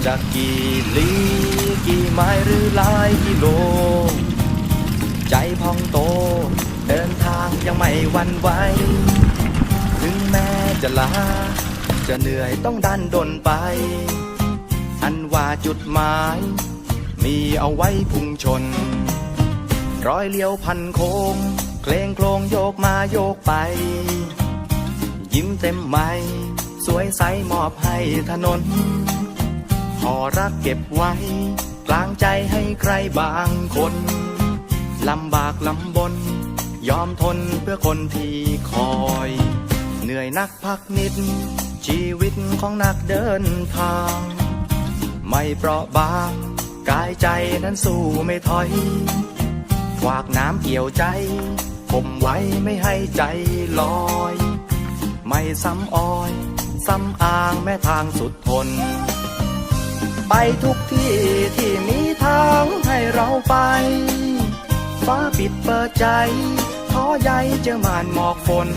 จะกี่ลี้กี่ไม้หรือหลายกิโลใจพองโตเดินทางยังไม่หวั่นไหวถึงแม้จะลาจะเหนื่อยต้องดันดนไปอันว่าจุดหมายมีเอาไว้พุ่งชนร้อยเลี้ยวพันโค้งเพลงโคลงโยกมาโยกไปยิ้มเต็มไม้สวยใสมอบให้ถนนห่อรักเก็บไว้กลางใจให้ใครบางคนลำบากลำบนยอมทนเพื่อคนที่คอยเหนื่อยนักพักนิดชีวิตของนักเดินทางไม่เปราะบางกายใจนั้นสู้ไม่ถอยฝากน้ำเกี่ยวใจข่มไว้ไม่ให้ใจลอยไม่ซ้ำอ้อยซ้ำอ้างแม้ทางสุดทนไปทุกที่ที่มีทางให้เราไปฟ้าปิดเปิดใจท้อใยเจอม่านหมอกฝน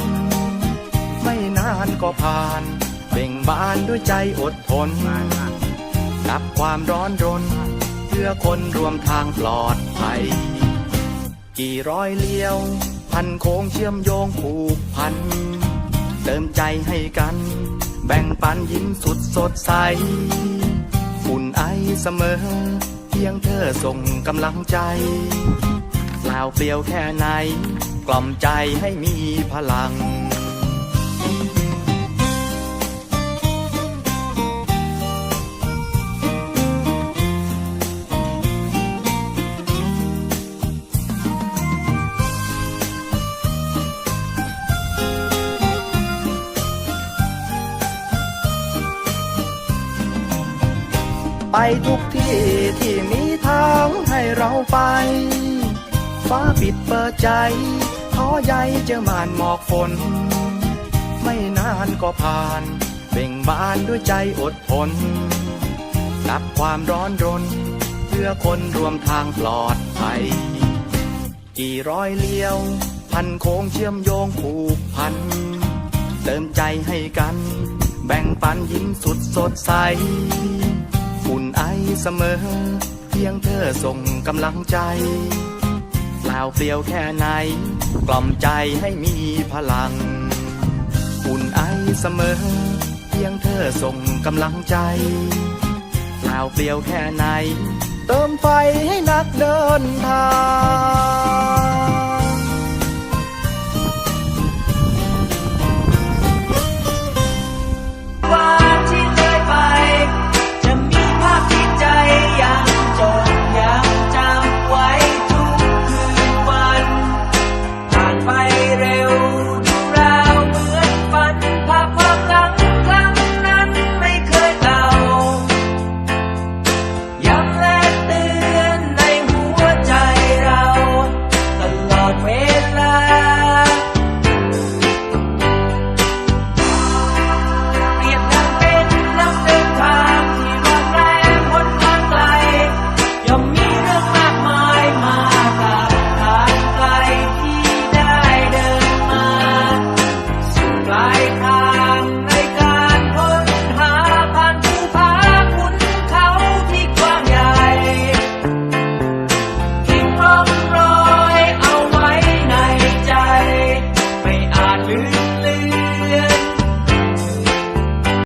ไม่นานก็ผ่านเบ่งบานด้วยใจอดทนกับความร้อนรนเพื่อคนรวมทางปลอดภัยกี่ร้อยเลี้ยวพันโค้งเชื่อมโยงผูกพันเติมใจให้กันแบ่งปันยิ้มสุดสดใสอุ่นไอเสมอเพียงเธอส่งกำลังใจเปล่าเปลี่ยวแค่ไหนกล่อมใจให้มีพลังไปทุกที่ที่มีทางให้เราไปฟ้าปิดเปิดใจท้อใยเจอม่านหมอกฝนไม่นานก็ผ่านเบ่งบานด้วยใจอดทนกับความร้อนรนเพื่อคนรวมทางปลอดภัยกี่ร้อยเลี้ยวพันโค้งเชื่อมโยงผูกพันเติมใจให้กันแบ่งปันยิ้มสุดสดใสอุ่นไอเสมอเพียงเธอส่งกำลังใจเปล่าเปลี่ยวแค่ไหนกล่อมใจให้มีพลังอุ่นไอเสมอเพียงเธอส่งกำลังใจเปล่าเปลี่ยวแค่ไหนเติมไฟให้นักเดินทาง